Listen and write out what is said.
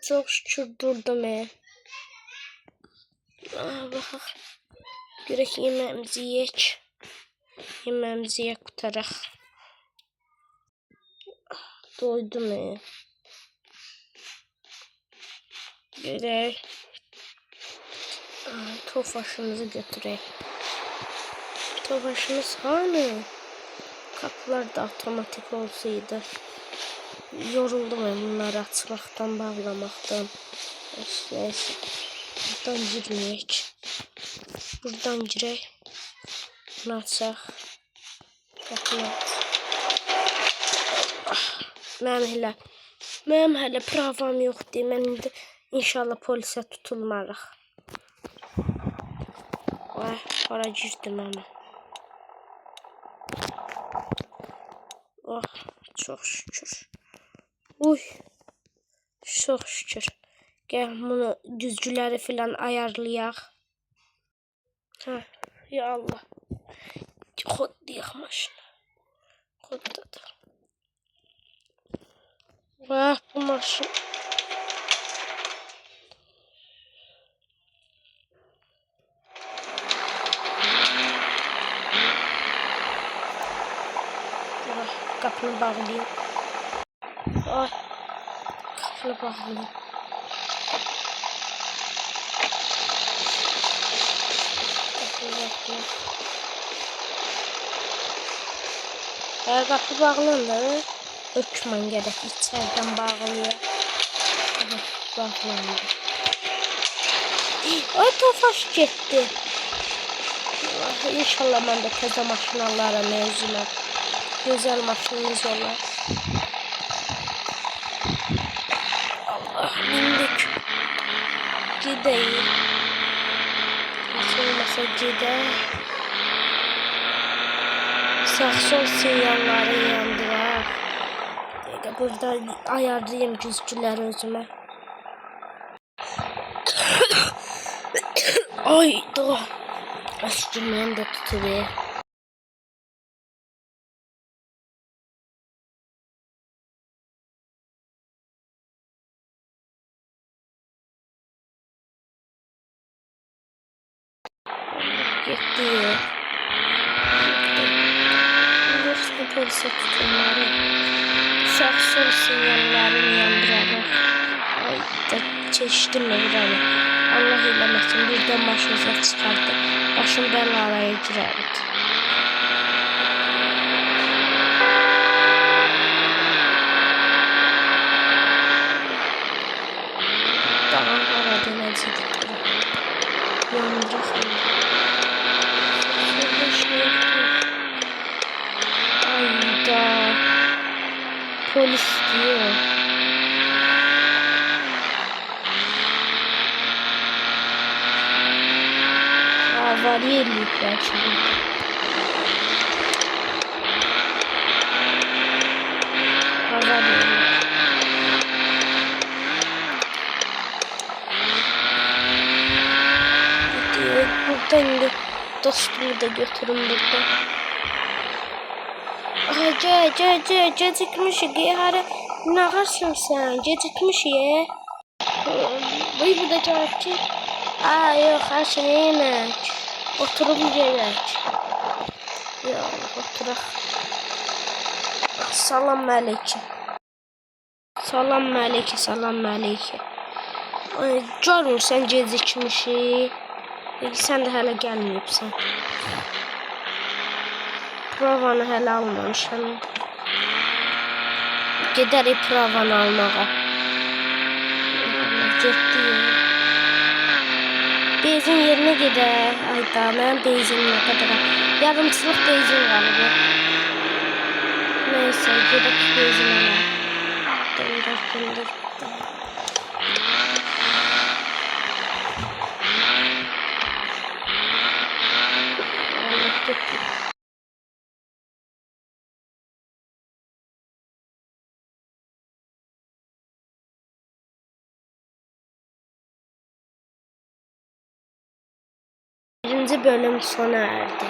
Çok şükür durdum. Bak. Görək yeməğimizi yeyək. Yeməğimizi yeyək qutaraq. Doydum. Görək. Tofaşımızı götürək. Tofaşımız hanı? Kapılar da otomatik olsaydı. Yoruldum bunları açmaktan, bağlamaktan. Neyse. Buradan girməyək. Buradan girək. Bunu açaq. Qapını aç. Mənim hələ pravam yoxdur. Mən indi inşallah polisə tutulmarıq. Ora girdim hemen. Oh, çok şükür. Uy, çok şükür. Gel bunu güzgüləri filan ayarlayaq. Ha, ya Allah. Kodlayaq maşını. Kodladı. Bu maşın. Kapını bağlayayım. Ay, kapını bağlayayım. Kapını bağlayayım. Eğer kapı bağlandı, ötmen gerek. İçeriden bağlıyor. Bağlandı. Ay, Tofaş gitti. İnşallah ben de təzə maşın alaram özümə. Güzel maşinimiz olur. Allah, bindik. Gidelim. Nasıl olmasa gidelim. Sağ-sol sinyalları yandırar. Burada ayarlayayım güzgüləri özümə. Ay, da. Aşkım de tutuyor. Gitti. Burası polise tutunları. Sağ-sol sinyallerini yandırarak. Ay da çeşdim evranı. Allah eylemesin, birden başımıza çıkardı. Başım belalaya girerdi. Daha var ediləcəkdir. Yandıraq. Ayda. Polis diyor. Avariya eləyiblər şimdi. Avariya eləyib. Burada indi dostumu da götürüm burada. Gecikmişik. Hara ne ağarsın sen? Gecikmişik. Bu da cevap ki. Yok, her şey yemek. Oturup yemek. Ya oturak. Salam aleyküm. Salam aleyküm, salam aleyküm. Görmürsən gecikmişik. Sen de hələ gəlməyibsən. Provanı hələ almamışam. Gedərik provanı almağa. Getdi. Benzin yerine gedək. Ayda, mənim benzinim nə qədər. Yarımçılıq benzin qalıb. Neyse, gedək benzin alaq. Döndür. Birinci bölüm sona erdi.